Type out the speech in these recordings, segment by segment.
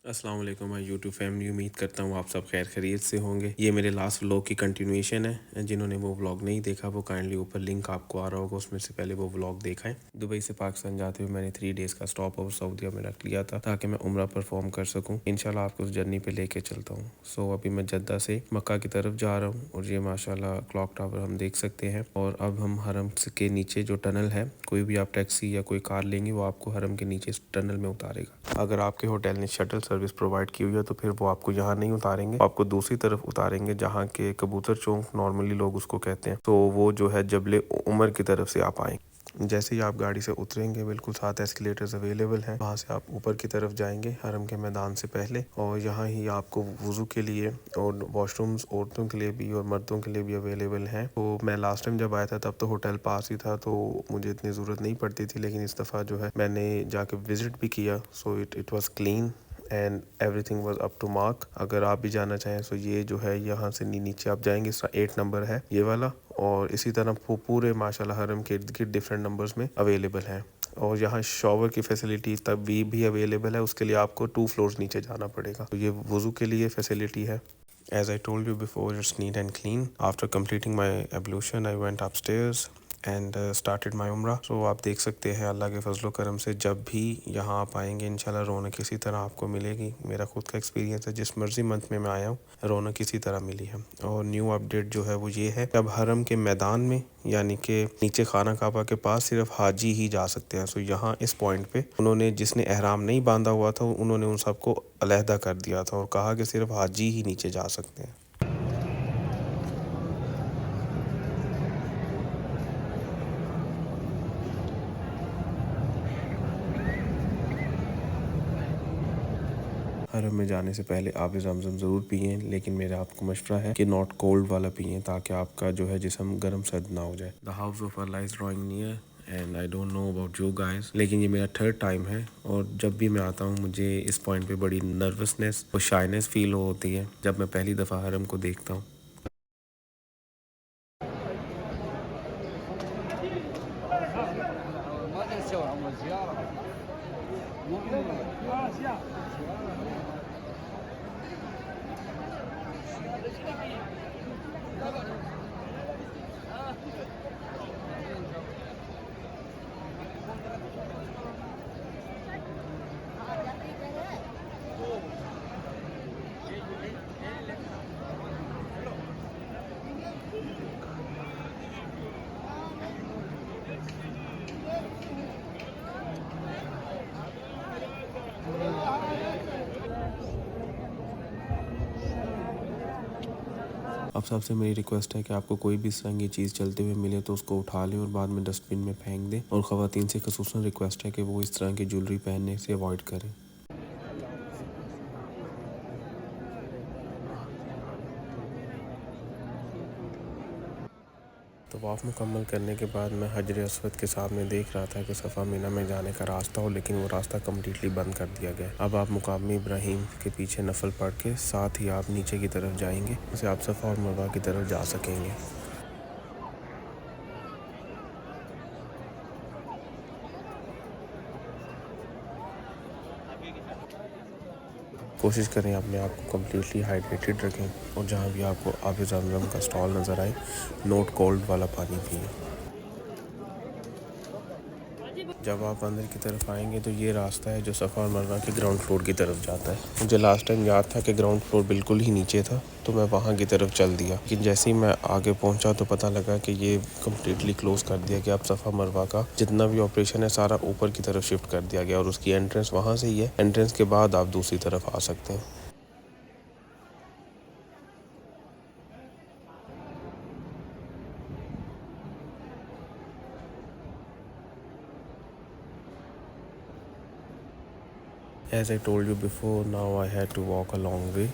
अस्सलाम वालेकुम my YouTube family. उम्मीद करता हूँ आप सब खैर खैरियत से होंगे। ये मेरे लास्ट व्लॉग की कंटिन्यूएशन है। जिन्होंने वो व्लॉग नहीं देखा वो काइंडली ऊपर लिंक आपको आ रहा होगा, उसमें से पहले वो व्लॉग देखा है। दुबई से पाकिस्तान जाते हुए मैंने 3 डेज़ का स्टॉप ओवर सऊदीया में रख लिया था ताकि मैं उम्रा परफॉर्म कर सकूँ। इंशाल्लाह आपको उस जर्नी पे लेके चलता हूँ। सो अभी मैं जद्दा से मक्का की तरफ जा रहा हूँ और ये माशाल्लाह क्लॉक टावर हम देख सकते हैं। और अब हम हरम के नीचे जो टनल है, कोई भी आप टैक्सी या कोई कार लेंगे वो आपको हरम के नीचे इस टनल में उतारेगा। अगर आपके होटल ने शटल सर्विस प्रोवाइड की हुई है तो फिर वो आपको यहाँ नहीं उतारेंगे, आपको दूसरी तरफ उतारेंगे जहाँ के कबूतर चौक नॉर्मली लोग उसको कहते हैं। तो वो जो है जबले उमर की तरफ से आप आएंगे। जैसे ही आप गाड़ी से उतरेंगे बिल्कुल 7 एस्केलेटर्स अवेलेबल हैं। वहाँ से आप ऊपर की तरफ जाएंगे हरम के मैदान से पहले, और यहाँ ही आपको वुज़ू के लिए और वॉशरूम्स औरतों के लिए भी और मर्दों के लिए भी अवेलेबल हैं। तो मैं लास्ट टाइम जब आया था तब तो होटल पास ही था तो मुझे इतनी ज़रूरत नहीं पड़ती थी, लेकिन इस दफ़ा जो है मैंने जाके विज़िट भी किया। So it was clean and everything was up to mark. अगर आप भी जाना चाहें तो ये जो है यहाँ से नीचे आप जाएंगे, इसका 8 नंबर है ये वाला, और इसी तरह पूरे माशाल्लाह हरम के इर्द गिर्द डिफरेंट नंबर्स में अवेलेबल है। और यहाँ शॉवर की फैसिलिटी तब भी अवेलेबल है, उसके लिए आपको 2 फ्लोर्स नीचे जाना पड़ेगा। तो ये वज़ू के लिए फैसिलिटी है। As I told you before, it's neat and clean. After completing my ablution, I went upstairs and started my उम्रा। सो आप देख सकते हैं अल्लाह के फजलो करम से जब भी यहाँ आप आएंगे इंशाल्लाह रौनक इसी तरह आपको मिलेगी। मेरा खुद का एक्सपीरियंस है, जिस मर्जी मंथ में मैं आया हूँ रौनक इसी तरह मिली है। और न्यू अपडेट जो है वो ये है कि अब हरम के मैदान में यानी कि नीचे खाना काबा के पास सिर्फ हाजी ही जा सकते हैं। सो यहाँ इस पॉइंट पे उन्होंने जिसने एहराम नहीं बांधा हुआ था उन्होंने उन सबको अलहदा कर दिया था और कहा कि सिर्फ हाजी ही नीचे जा सकते हैं। हरम में जाने से पहले आब ज़मज़म ज़रूर पिएं, लेकिन मेरा आपको मशवरा है कि नॉट कोल्ड वाला पिएं ताकि आपका जो है जिस्म गर्म सर्द ना हो जाए। The house of Allah is drawing near and I don't know about you guys, लेकिन ये मेरा 3rd टाइम है और जब भी मैं आता हूँ मुझे इस पॉइंट पे बड़ी नर्वसनेस और शाइनेस फील होती है जब मैं पहली दफ़ा हरम को देखता हूँ। अब सबसे मेरी रिक्वेस्ट है कि आपको कोई भी इस तरह की चीज़ चलते हुए मिले तो उसको उठा लें और बाद में डस्टबिन में फेंक दें। और ख़वातीन से ख़ुसूसन रिक्वेस्ट है कि वो इस तरह की ज्वेलरी पहनने से अवॉइड करें। तवाफ़ मुकम्मल करने के बाद मैं हजर अस्वद के सामने देख रहा था कि सफ़ा मीना में जाने का रास्ता हो, लेकिन वो रास्ता कम्प्लीटली बंद कर दिया गया। अब आप मुकाम इब्राहिम के पीछे नफल पढ़ के साथ ही आप नीचे की तरफ जाएंगे, उससे आप सफ़ा और मरवा की तरफ जा सकेंगे। कोशिश करें अपने आप को कम्प्लीटली हाइड्रेटेड रखें और जहाँ भी आपको आब ज़मज़म का स्टॉल नज़र आए नोट कोल्ड वाला पानी पिए। जब आप अंदर की तरफ आएंगे तो ये रास्ता है जो सफ़ा और मरवा के ग्राउंड फ्लोर की तरफ जाता है। मुझे लास्ट टाइम याद था कि ग्राउंड फ्लोर बिल्कुल ही नीचे था तो मैं वहाँ की तरफ चल दिया, लेकिन जैसे ही मैं आगे पहुँचा तो पता लगा कि ये कम्प्लीटली क्लोज़ कर दिया कि अब सफ़ा मरवा का जितना भी ऑपरेशन है सारा ऊपर की तरफ शिफ्ट कर दिया गया और उसकी एंट्रेंस वहाँ से ही है। एंट्रेंस के बाद आप दूसरी तरफ आ सकते हैं। As I told you before, now I had to walk a long way.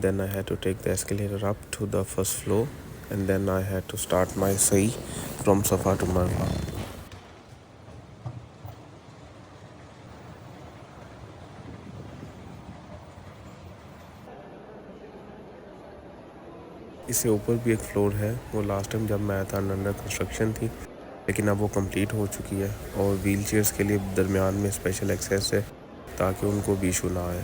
Then I had to take the escalator up to the first floor, and then I had to start my sa'i from Safa to Marwa. इससे ऊपर भी एक floor है, वो last time जब मैं आया था अंडर कंस्ट्रक्शन थी, लेकिन अब वो कंप्लीट हो चुकी है और व्हील चेयर्स के लिए दरमियान में स्पेशल एक्सेस है ताकि उनको भी इशू ना आए।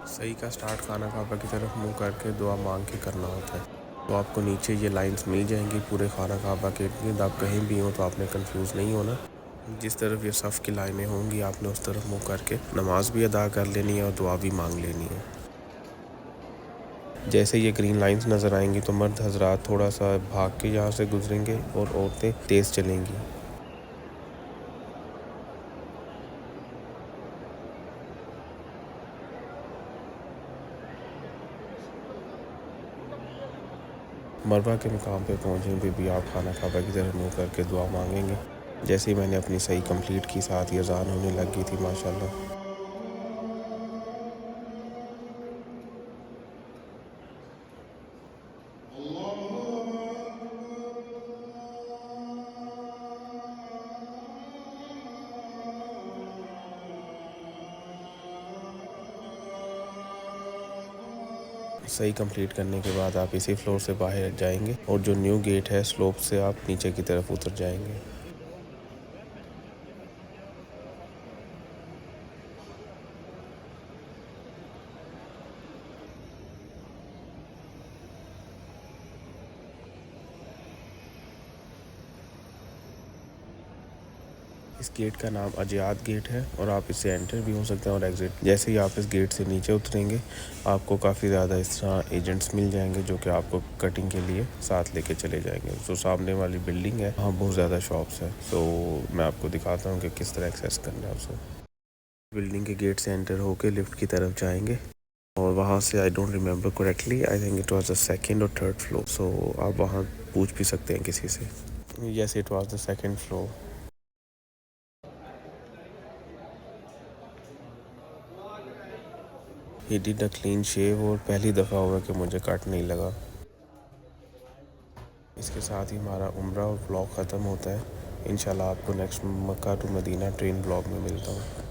सही का स्टार्ट खाना काबा की तरफ मुंह करके दुआ मांग के करना होता है। तो आपको नीचे ये लाइंस मिल जाएंगी पूरे खाना काबा के इर्द-गिर्द। आप कहीं भी हो तो आपने कंफ्यूज नहीं होना। जिस तरफ ये सफ़ की लाइनें होंगी आपने उस तरफ मुंह करके नमाज भी अदा कर लेनी है और दुआ भी मांग लेनी है। जैसे ये ग्रीन लाइंस नज़र आएंगी तो मर्द हजरात थोड़ा सा भाग के यहाँ से गुजरेंगे और औरतें तेज़ चलेंगी। मरवा के मुकाम पे पहुँचें भी आप खाना काबा की तरफ मुँह करके दुआ मांगेंगे। जैसे ही मैंने अपनी सही कंप्लीट की साथ ही अज़ान होने लग गई थी माशाल्लाह। सही कंप्लीट करने के बाद आप इसी फ्लोर से बाहर जाएंगे और जो न्यू गेट है स्लोप से आप नीचे की तरफ उतर जाएंगे। इस गेट का नाम अजियात गेट है और आप इससे एंटर भी हो सकते हैं और एग्ज़िट। जैसे ही आप इस गेट से नीचे उतरेंगे आपको काफ़ी ज़्यादा इस तरह एजेंट्स मिल जाएंगे जो कि आपको कटिंग के लिए साथ लेके चले जाएंगे। तो सामने वाली बिल्डिंग है वहाँ बहुत ज़्यादा शॉप्स है। तो मैं आपको दिखाता हूँ कि किस तरह एक्सेस करना है उसे। बिल्डिंग के गेट से एंटर होकर लिफ्ट की तरफ जाएंगे और वहाँ से I don't remember correctly, I think it was the second और थर्ड फ्लोर। सो आप वहाँ पूछ भी सकते हैं किसी से। Yes, it was the second floor. He did a clean shave और पहली दफ़ा हुआ कि मुझे कट नहीं लगा। इसके साथ ही हमारा उम्रा और व्लॉग ख़त्म होता है। इंशाल्लाह आपको next Mecca to Medina train vlog में मिलता हूँ।